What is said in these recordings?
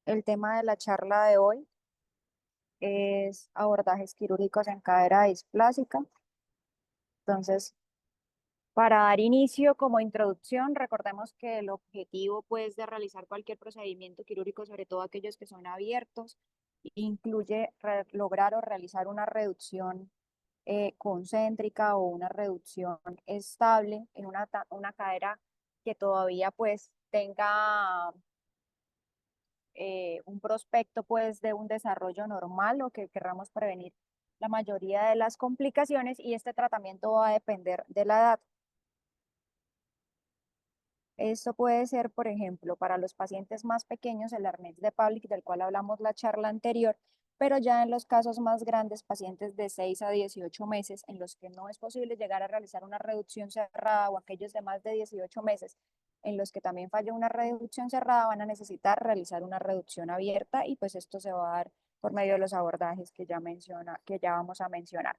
El tema de la charla de hoy es abordajes quirúrgicos en cadera displásica. Entonces, para dar inicio como introducción, recordemos que el objetivo pues, de realizar cualquier procedimiento quirúrgico, sobre todo aquellos que son abiertos, incluye lograr o realizar una reducción concéntrica o una reducción estable en una cadera que todavía pues tenga un prospecto pues de un desarrollo normal o que querramos prevenir la mayoría de las complicaciones, y este tratamiento va a depender de la edad. Esto puede ser, por ejemplo, para los pacientes más pequeños, el arnés de Pavlik, del cual hablamos la charla anterior, pero ya en los casos más grandes, pacientes de 6 a 18 meses, en los que no es posible llegar a realizar una reducción cerrada, o aquellos de más de 18 meses, en los que también falla una reducción cerrada, van a necesitar realizar una reducción abierta, y pues esto se va a dar por medio de los abordajes que ya vamos a mencionar.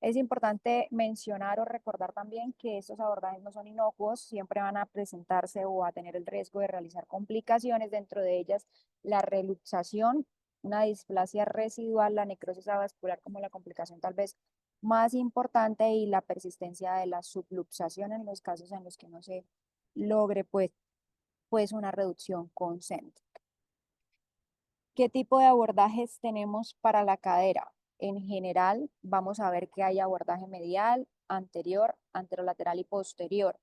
Es importante mencionar o recordar también que estos abordajes no son inocuos, siempre van a presentarse o a tener el riesgo de realizar complicaciones, dentro de ellas la reluxación, una displasia residual, la necrosis avascular como la complicación tal vez más importante, y la persistencia de la subluxación en los casos en los que no se logre pues una reducción concéntrica. ¿Qué tipo de abordajes tenemos para la cadera? En general, vamos a ver que hay abordaje medial, anterior, anterolateral y posterior.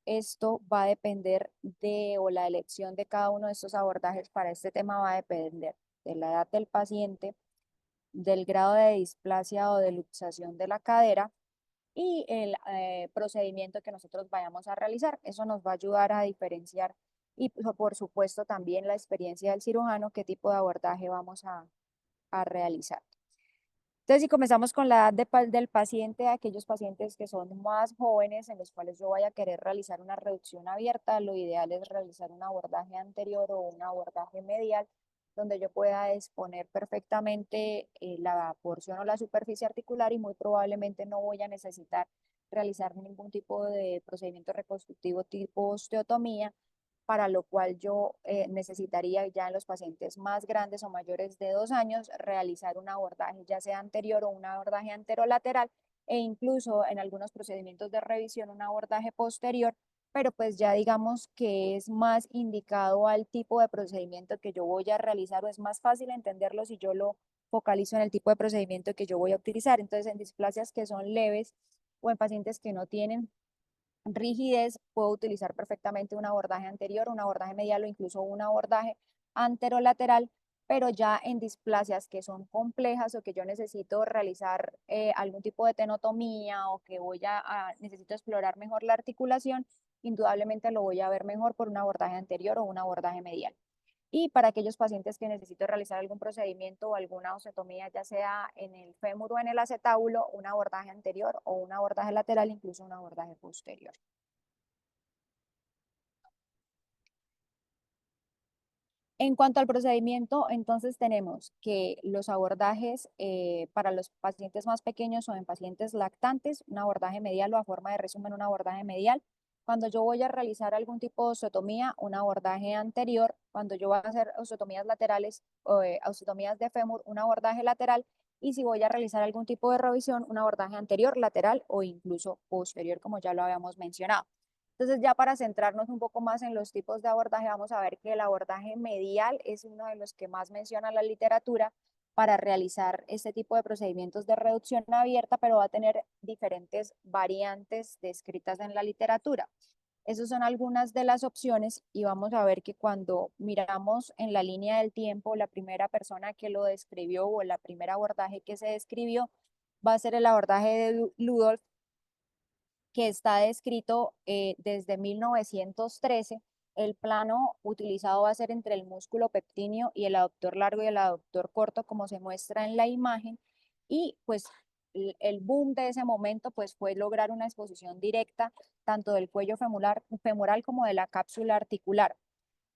Esto va a depender o la elección de cada uno de estos abordajes para este tema va a depender de la edad del paciente, del grado de displasia o de luxación de la cadera y el procedimiento que nosotros vayamos a realizar. Eso nos va a ayudar a diferenciar, y por supuesto también la experiencia del cirujano, qué tipo de abordaje vamos a realizar. Entonces, si comenzamos con la edad del paciente, aquellos pacientes que son más jóvenes, en los cuales yo vaya a querer realizar una reducción abierta, lo ideal es realizar un abordaje anterior o un abordaje medial, donde yo pueda exponer perfectamente la porción o la superficie articular, y muy probablemente no voy a necesitar realizar ningún tipo de procedimiento reconstructivo tipo osteotomía, para lo cual yo necesitaría ya en los pacientes más grandes o mayores de 2 años realizar un abordaje ya sea anterior o un abordaje anterolateral, e incluso en algunos procedimientos de revisión un abordaje posterior, pero pues ya digamos que es más indicado al tipo de procedimiento que yo voy a realizar, o es más fácil entenderlo si yo lo focalizo en el tipo de procedimiento que yo voy a utilizar. Entonces, en displasias que son leves o en pacientes que no tienen rigidez, puedo utilizar perfectamente un abordaje anterior, un abordaje medial o incluso un abordaje anterolateral, pero ya en displasias que son complejas o que yo necesito realizar algún tipo de tenotomía, o que necesito explorar mejor la articulación, indudablemente lo voy a ver mejor por un abordaje anterior o un abordaje medial. Y para aquellos pacientes que necesito realizar algún procedimiento o alguna osteotomía, ya sea en el fémur o en el acetábulo, un abordaje anterior o un abordaje lateral, incluso un abordaje posterior. En cuanto al procedimiento, entonces tenemos que los abordajes para los pacientes más pequeños o en pacientes lactantes, un abordaje medial, o a forma de resumen, un abordaje medial. Cuando yo voy a realizar algún tipo de osteotomía, un abordaje anterior. Cuando yo voy a hacer osteotomías laterales o osteotomías de fémur, un abordaje lateral. Y si voy a realizar algún tipo de revisión, un abordaje anterior, lateral o incluso posterior, como ya lo habíamos mencionado. Entonces, ya para centrarnos un poco más en los tipos de abordaje, vamos a ver que el abordaje medial es uno de los que más menciona la literatura para realizar este tipo de procedimientos de reducción abierta, pero va a tener diferentes variantes descritas en la literatura. Esas son algunas de las opciones, y vamos a ver que cuando miramos en la línea del tiempo, la primera persona que lo describió o la primera abordaje que se describió va a ser el abordaje de Ludolf, que está descrito desde 1913. El plano utilizado va a ser entre el músculo pectíneo y el aductor largo y el aductor corto, como se muestra en la imagen, y pues el boom de ese momento pues fue lograr una exposición directa tanto del cuello femoral como de la cápsula articular.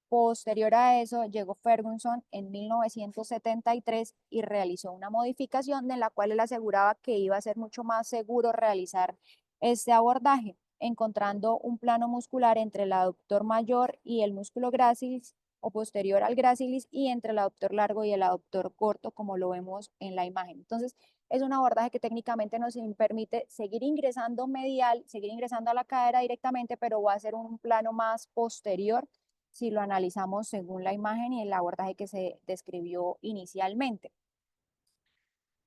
Posterior a eso, llegó Ferguson en 1973 y realizó una modificación en la cual él aseguraba que iba a ser mucho más seguro realizar este abordaje, encontrando un plano muscular entre el aductor mayor y el músculo gracis o posterior al gracilis y entre el aductor largo y el aductor corto, como lo vemos en la imagen. Entonces, es un abordaje que técnicamente nos permite seguir ingresando medial, seguir ingresando a la cadera directamente, pero va a ser un plano más posterior si lo analizamos según la imagen y el abordaje que se describió inicialmente.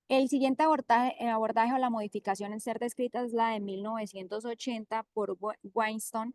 El siguiente abordaje o la modificación en ser descrita es la de 1980 por Weinstein,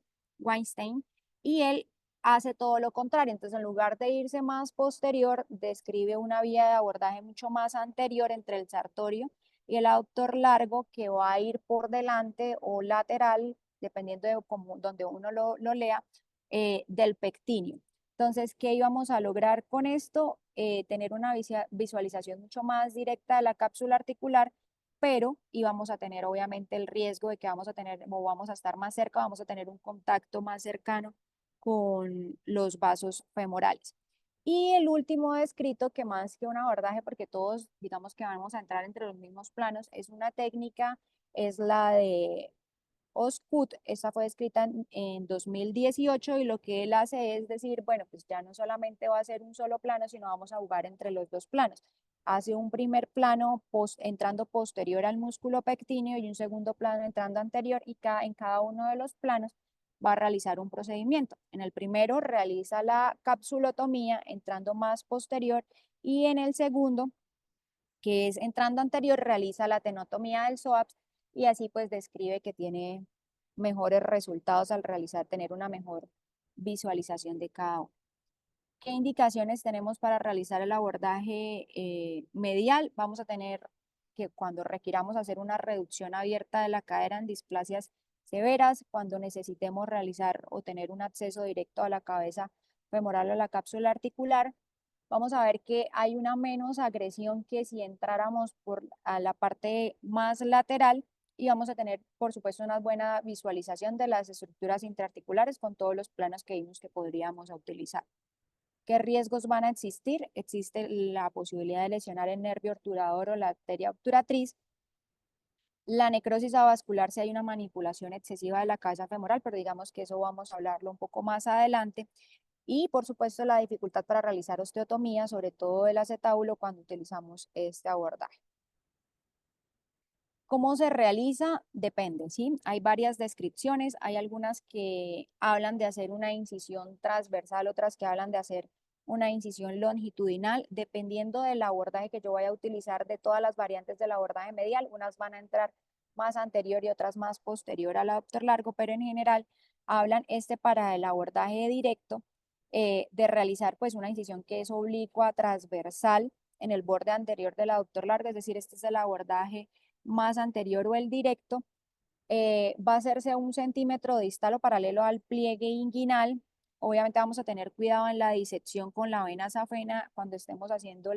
y él hace todo lo contrario. Entonces, en lugar de irse más posterior, describe una vía de abordaje mucho más anterior entre el sartorio y el aductor largo, que va a ir por delante o lateral, dependiendo de donde uno lo lea, del pectíneo. Entonces, ¿qué íbamos a lograr con esto? Tener una visualización mucho más directa de la cápsula articular, pero íbamos a tener obviamente el riesgo de que vamos a tener, o vamos a estar más cerca, vamos a tener un contacto más cercano con los vasos femorales. Y el último descrito, que más que un abordaje, porque todos digamos que vamos a entrar entre los mismos planos, es una técnica, es la de Oscut. Esta fue escrita en 2018 y lo que él hace es decir, bueno, pues ya no solamente va a ser un solo plano, sino vamos a jugar entre los dos planos. Hace un primer plano entrando posterior al músculo pectíneo y un segundo plano entrando anterior, y en cada uno de los planos va a realizar un procedimiento. En el primero realiza la capsulotomía entrando más posterior, y en el segundo, que es entrando anterior, realiza la tenotomía del psoas, y así pues describe que tiene mejores resultados al tener una mejor visualización de cada uno. ¿Qué indicaciones tenemos para realizar el abordaje medial? Vamos a tener que cuando requiramos hacer una reducción abierta de la cadera en displasias severas, cuando necesitemos realizar o tener un acceso directo a la cabeza femoral o la cápsula articular, vamos a ver que hay una menos agresión que si entráramos por a la parte más lateral, y vamos a tener, por supuesto, una buena visualización de las estructuras intraarticulares con todos los planos que vimos que podríamos utilizar. ¿Qué riesgos van a existir? Existe la posibilidad de lesionar el nervio obturador o la arteria obturatriz, la necrosis avascular si hay una manipulación excesiva de la cabeza femoral, pero digamos que eso vamos a hablarlo un poco más adelante. Y por supuesto la dificultad para realizar osteotomía, sobre todo el acetábulo, cuando utilizamos este abordaje. ¿Cómo se realiza? Depende, ¿sí? Hay varias descripciones, hay algunas que hablan de hacer una incisión transversal, otras que hablan de hacer una incisión longitudinal, dependiendo del abordaje que yo vaya a utilizar. De todas las variantes del abordaje medial, unas van a entrar más anterior y otras más posterior al aductor largo, pero en general hablan para el abordaje directo, de realizar pues una incisión que es oblicua, transversal, en el borde anterior del aductor largo, es decir, este es el abordaje más anterior o el directo. Va a hacerse 1 centímetro distal o paralelo al pliegue inguinal. Obviamente vamos a tener cuidado en la disección con la vena safena cuando estemos haciendo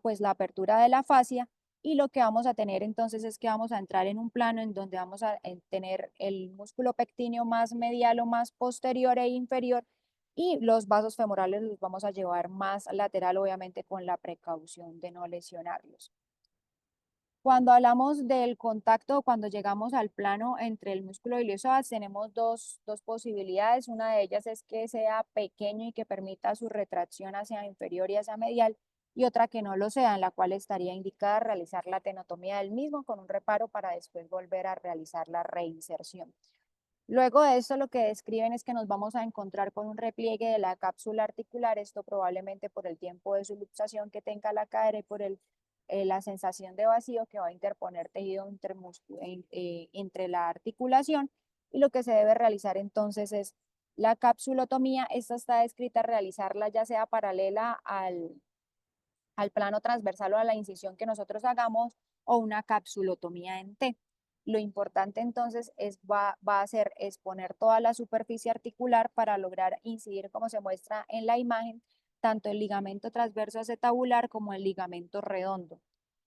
pues, la apertura de la fascia, y lo que vamos a tener entonces es que vamos a entrar en un plano en donde vamos a tener el músculo pectíneo más medial o más posterior e inferior, y los vasos femorales los vamos a llevar más lateral, obviamente con la precaución de no lesionarlos. Cuando hablamos del contacto, cuando llegamos al plano entre el músculo ilioisoas, tenemos dos posibilidades. Una de ellas es que sea pequeño y que permita su retracción hacia inferior y hacia medial, y otra que no lo sea, en la cual estaría indicada realizar la tenotomía del mismo con un reparo para después volver a realizar la reinserción. Luego de esto, lo que describen es que nos vamos a encontrar con un repliegue de la cápsula articular, esto probablemente por el tiempo de subluxación que tenga la cadera y por la sensación de vacío que va a interponer tejido entre la articulación. Y lo que se debe realizar entonces es la capsulotomía. Esta está descrita realizarla ya sea paralela al plano transversal o a la incisión que nosotros hagamos, o una capsulotomía en T. Lo importante entonces va a ser exponer toda la superficie articular para lograr incidir, como se muestra en la imagen, tanto el ligamento transverso acetabular como el ligamento redondo.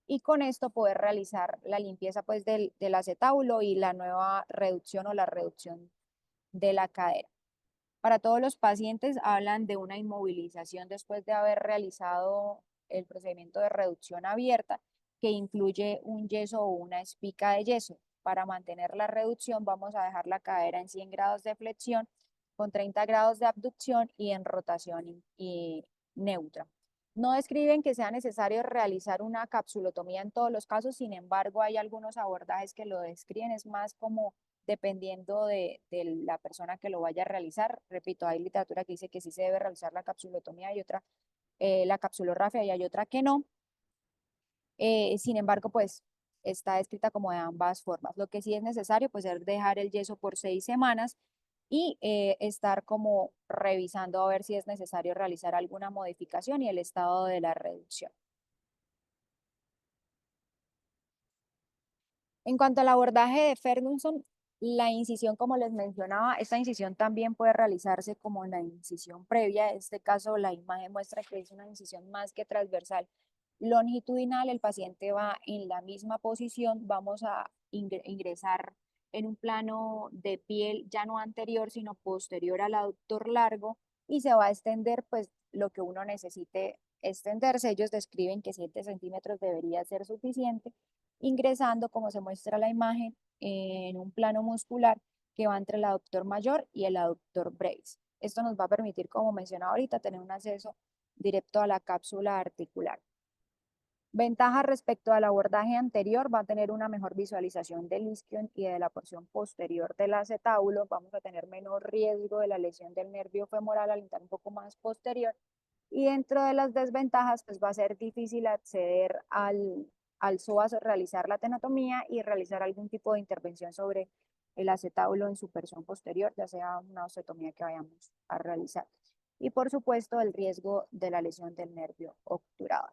Y con esto poder realizar la limpieza pues del acetábulo y la nueva reducción o la reducción de la cadera. Para todos los pacientes hablan de una inmovilización después de haber realizado el procedimiento de reducción abierta, que incluye un yeso o una espica de yeso. Para mantener la reducción vamos a dejar la cadera en 100 grados de flexión con 30 grados de abducción y en rotación y neutra. No describen que sea necesario realizar una capsulotomía en todos los casos, sin embargo, hay algunos abordajes que lo describen, es más como dependiendo de la persona que lo vaya a realizar. Repito, hay literatura que dice que sí se debe realizar la capsulotomía y otra, la capsulorrafia, y hay otra que no. Sin embargo, pues está escrita como de ambas formas. Lo que sí es necesario, pues es dejar el yeso por 6 semanas y estar como revisando a ver si es necesario realizar alguna modificación y el estado de la reducción. En cuanto al abordaje de Ferguson, la incisión, como les mencionaba, esta incisión también puede realizarse como la incisión previa. En este caso, la imagen muestra que es una incisión más que transversal longitudinal. El paciente va en la misma posición. Vamos a ingresar en un plano de piel ya no anterior, sino posterior al aductor largo y se va a extender pues lo que uno necesite extenderse. Ellos describen que 7 centímetros debería ser suficiente ingresando, como se muestra la imagen, en un plano muscular que va entre el aductor mayor y el aductor brevis. Esto nos va a permitir, como mencionaba ahorita, tener un acceso directo a la cápsula articular. Ventaja respecto al abordaje anterior, va a tener una mejor visualización del isquion y de la porción posterior del acetábulo. Vamos a tener menor riesgo de la lesión del nervio femoral al entrar un poco más posterior. Y dentro de las desventajas, pues va a ser difícil acceder al psoas, realizar la tenotomía y realizar algún tipo de intervención sobre el acetábulo en su porción posterior, ya sea una osteotomía que vayamos a realizar. Y por supuesto, el riesgo de la lesión del nervio obturado.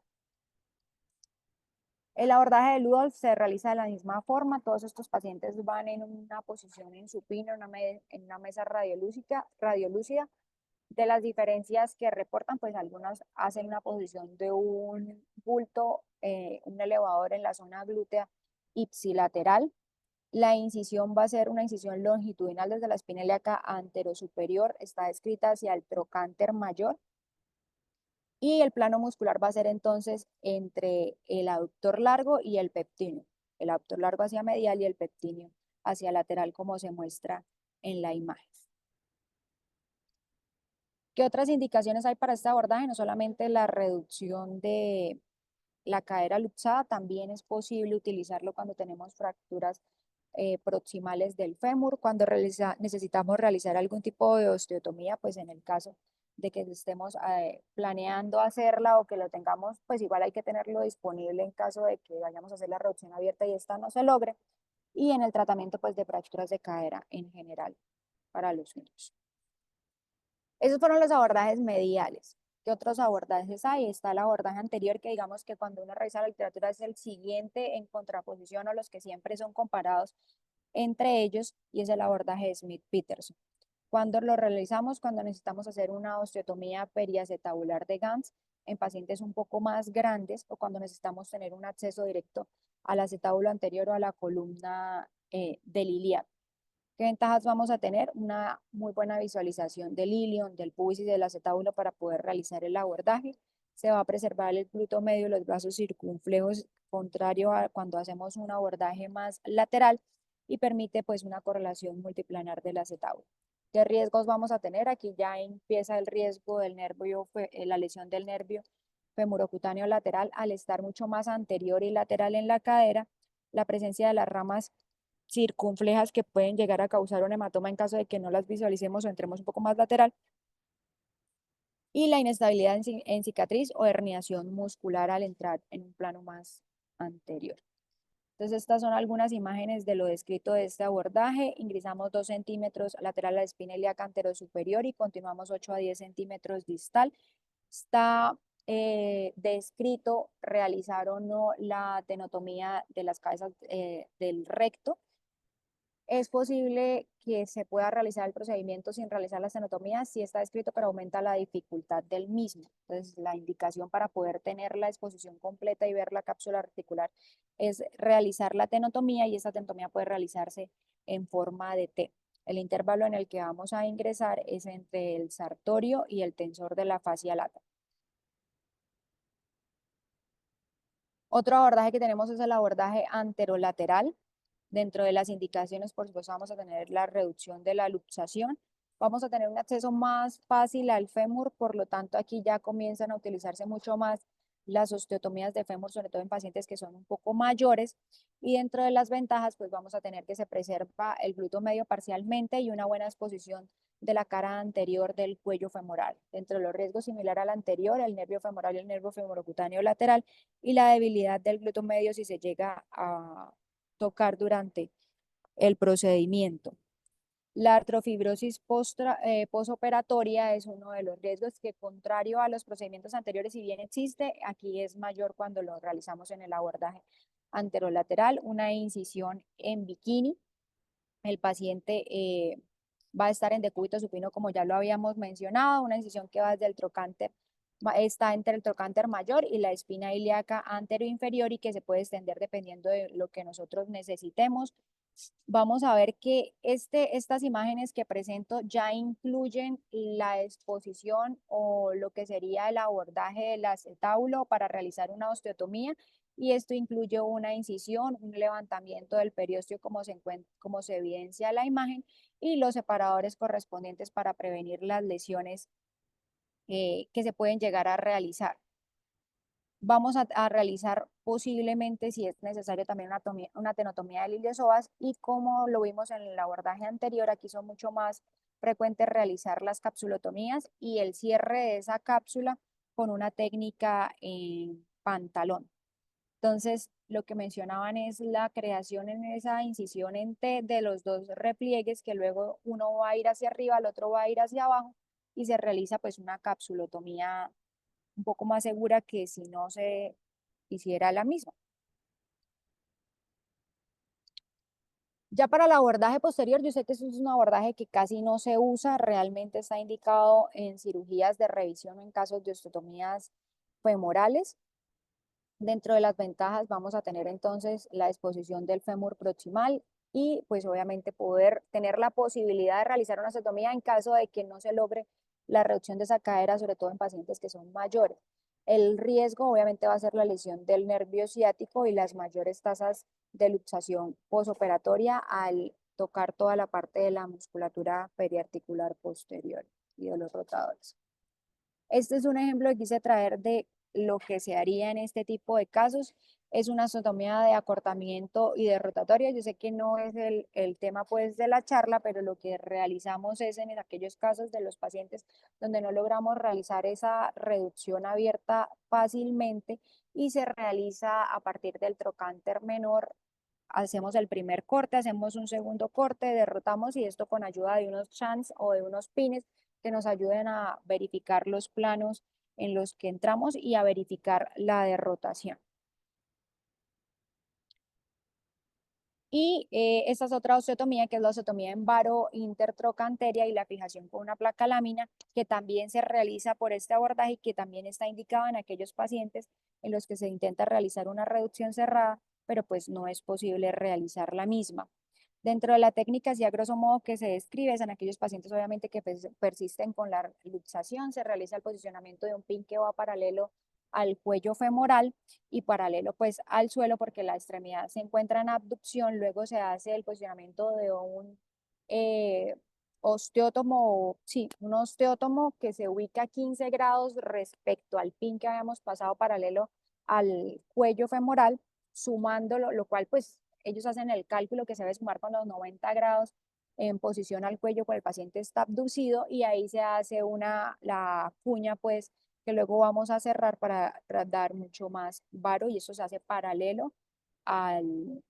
El abordaje de Ludolf se realiza de la misma forma. Todos estos pacientes van en una posición en supino, en una mesa radiolúcida. De las diferencias que reportan, pues algunas hacen una posición de un bulto, un elevador en la zona glútea ipsilateral. La incisión va a ser una incisión longitudinal desde la espina ilíaca anterosuperior, está descrita hacia el trocánter mayor. Y el plano muscular va a ser entonces entre el aductor largo y el pectíneo. El aductor largo hacia medial y el pectíneo hacia lateral, como se muestra en la imagen. ¿Qué otras indicaciones hay para este abordaje? No solamente la reducción de la cadera luxada, también es posible utilizarlo cuando tenemos fracturas proximales del fémur, cuando necesitamos realizar algún tipo de osteotomía, pues en el caso de que estemos planeando hacerla o que lo tengamos, pues igual hay que tenerlo disponible en caso de que vayamos a hacer la reducción abierta y esta no se logre, y en el tratamiento pues de fracturas de cadera en general para los niños. Esos fueron los abordajes mediales. ¿Qué otros abordajes hay? Está el abordaje anterior, que digamos que cuando uno revisa la literatura es el siguiente en contraposición a los que siempre son comparados entre ellos, y es el abordaje de Smith-Peterson. Cuando lo realizamos, cuando necesitamos hacer una osteotomía periacetabular de Gans en pacientes un poco más grandes o cuando necesitamos tener un acceso directo al acetábulo anterior o a la columna del ilíaco. ¿Qué ventajas vamos a tener? Una muy buena visualización del ilion, del pubis y del acetábulo para poder realizar el abordaje. Se va a preservar el glúteo medio, los brazos circunflejos, contrario a cuando hacemos un abordaje más lateral, y permite pues una correlación multiplanar del acetábulo. ¿Qué riesgos vamos a tener? Aquí ya empieza el riesgo del nervio, la lesión del nervio femurocutáneo lateral al estar mucho más anterior y lateral en la cadera, la presencia de las ramas circunflejas que pueden llegar a causar un hematoma en caso de que no las visualicemos o entremos un poco más lateral, y la inestabilidad en cicatriz o herniación muscular al entrar en un plano más anterior. Entonces, estas son algunas imágenes de lo descrito de este abordaje. Ingresamos 2 centímetros lateral a la espina ilíaca anterosuperior y continuamos 8 a 10 centímetros distal. Está descrito realizar o no la tenotomía de las cabezas del recto. Es posible que se pueda realizar el procedimiento sin realizar la estenotomía, sí está escrito, pero aumenta la dificultad del mismo. Entonces, la indicación para poder tener la exposición completa y ver la cápsula articular es realizar la tenotomía, y esta tenotomía puede realizarse en forma de T. El intervalo en el que vamos a ingresar es entre el sartorio y el tensor de la fascia lata. Otro abordaje que tenemos es el abordaje anterolateral. Dentro de las indicaciones, por supuesto, vamos a tener la reducción de la luxación. vamos a tener un acceso más fácil al fémur, por lo tanto aquí ya comienzan a utilizarse mucho más las osteotomías de fémur, sobre todo en pacientes que son un poco mayores, y dentro de las ventajas, pues vamos a tener que se preserva el glúteo medio parcialmente y una buena exposición de la cara anterior del cuello femoral. Dentro de los riesgos similar al anterior, el nervio femoral y el nervio femorocutáneo lateral y la debilidad del glúteo medio si se llega a tocar durante el procedimiento. La artrofibrosis posoperatoria es uno de los riesgos que, contrario a los procedimientos anteriores, si bien existe, aquí es mayor cuando lo realizamos en el abordaje anterolateral, una incisión en bikini. El paciente va a estar en decúbito supino, como ya lo habíamos mencionado, una incisión que va desde el trocánter, está entre el trocánter mayor y la espina ilíaca anteroinferior y que se puede extender dependiendo de lo que nosotros necesitemos. Vamos a ver que estas imágenes que presento ya incluyen la exposición o lo que sería el abordaje del acetábulo para realizar una osteotomía, y esto incluye una incisión, un levantamiento del periósteo como se evidencia en la imagen, y los separadores correspondientes para prevenir las lesiones que se pueden llegar a realizar. Vamos a realizar posiblemente, si es necesario, también una tenotomía del iliopsoas, y como lo vimos en el abordaje anterior, aquí son mucho más frecuentes realizar las capsulotomías y el cierre de esa cápsula con una técnica en pantalón. Entonces, lo que mencionaban es la creación en esa incisión en T de los dos repliegues, que luego uno va a ir hacia arriba, el otro va a ir hacia abajo, y se realiza pues una capsulotomía un poco más segura que si no se hiciera la misma. Ya para el abordaje posterior, yo sé que eso es un abordaje que casi no se usa, realmente está indicado en cirugías de revisión o en casos de osteotomías femorales. Dentro de las ventajas vamos a tener entonces la exposición del fémur proximal y pues obviamente poder tener la posibilidad de realizar una osteotomía en caso de que no se logre la reducción de esa cadera, sobre todo en pacientes que son mayores. El riesgo obviamente va a ser la lesión del nervio ciático y las mayores tasas de luxación posoperatoria al tocar toda la parte de la musculatura periarticular posterior y de los rotadores. Este es un ejemplo que quise traer de lo que se haría en este tipo de casos. Es una osteotomía de acortamiento y de rotatoria. Yo sé que no es el tema pues de la charla, pero lo que realizamos es en aquellos casos de los pacientes donde no logramos realizar esa reducción abierta fácilmente y se realiza a partir del trocánter menor. Hacemos el primer corte, hacemos un segundo corte, derrotamos, y esto con ayuda de unos shunts o de unos pines que nos ayuden a verificar los planos en los que entramos y a verificar la derrotación. Y esta es otra osteotomía, que es la osteotomía en varo intertrocanteria y la fijación con una placa lámina, que también se realiza por este abordaje y que también está indicado en aquellos pacientes en los que se intenta realizar una reducción cerrada, pero pues no es posible realizar la misma. Dentro de la técnica, así a grosso modo que se describe, es en aquellos pacientes obviamente que persisten con la luxación, se realiza el posicionamiento de un pin que va paralelo al cuello femoral y paralelo pues al suelo, porque la extremidad se encuentra en abducción. Luego se hace el posicionamiento de un eh, osteótomo, sí, un osteótomo que se ubica a 15 grados respecto al pin que habíamos pasado paralelo al cuello femoral, sumándolo, lo cual pues ellos hacen el cálculo que se debe sumar con los 90 grados en posición al cuello cuando el paciente está abducido, y ahí se hace la cuña pues que luego vamos a cerrar para dar mucho más varo, y eso se hace paralelo al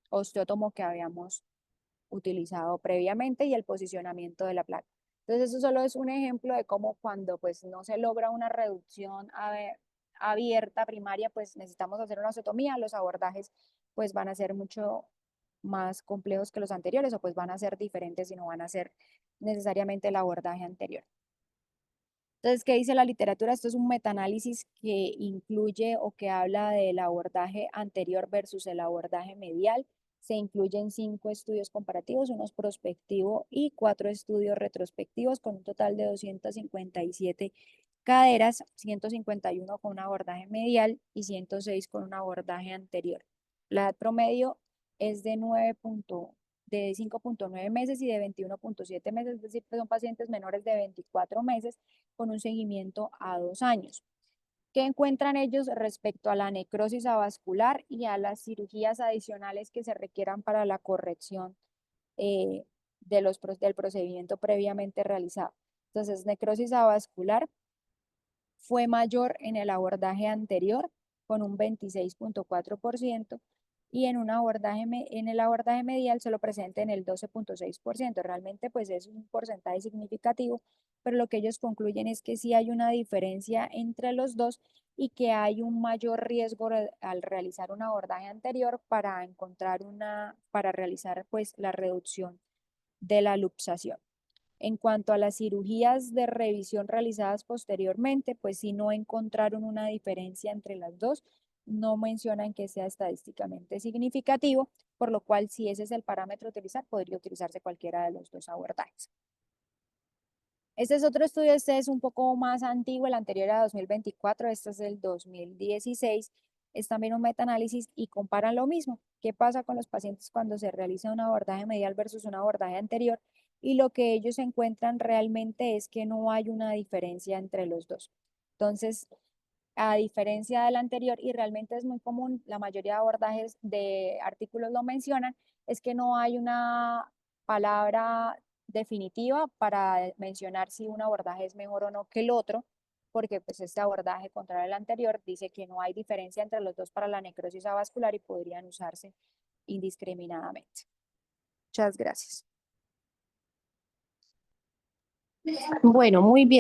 osteótomo que habíamos utilizado previamente y el posicionamiento de la placa. Entonces eso solo es un ejemplo de cómo cuando pues no se logra una reducción abierta primaria, pues necesitamos hacer una osteotomía. Los abordajes pues van a ser mucho más complejos que los anteriores, o pues van a ser diferentes y no van a ser necesariamente el abordaje anterior. Entonces, ¿qué dice la literatura? Esto es un metaanálisis que incluye o que habla del abordaje anterior versus el abordaje medial. Se incluyen 5 estudios comparativos, uno prospectivo y 4 estudios retrospectivos, con un total de 257 caderas, 151 con un abordaje medial y 106 con un abordaje anterior. La edad promedio es de 9. de 5,9 meses y de 21,7 meses, es decir, que son pacientes menores de 24 meses con un seguimiento a 2 años. ¿Qué encuentran ellos respecto a la necrosis avascular y a las cirugías adicionales que se requieran para la corrección del procedimiento previamente realizado? Entonces, necrosis avascular fue mayor en el abordaje anterior con un 26,4% y en el abordaje medial solo presente en el 12,6%. Realmente pues es un porcentaje significativo, pero lo que ellos concluyen es que sí hay una diferencia entre los dos y que hay un mayor riesgo al realizar un abordaje anterior para realizar pues la reducción de la luxación. En cuanto a las cirugías de revisión realizadas posteriormente, pues sí no encontraron una diferencia entre las dos, no mencionan que sea estadísticamente significativo, por lo cual si ese es el parámetro a utilizar, podría utilizarse cualquiera de los dos abordajes. Este es otro estudio, este es un poco más antiguo, el anterior era 2024, este es del 2016, es también un metaanálisis y comparan lo mismo. ¿Qué pasa con los pacientes cuando se realiza un abordaje medial versus un abordaje anterior? Y lo que ellos encuentran realmente es que no hay una diferencia entre los dos. Entonces, a diferencia del anterior, y realmente es muy común, la mayoría de abordajes de artículos lo mencionan, es que no hay una palabra definitiva para mencionar si un abordaje es mejor o no que el otro, porque pues este abordaje, contrario al anterior, dice que no hay diferencia entre los dos para la necrosis avascular y podrían usarse indiscriminadamente. Muchas gracias. Bueno, muy bien.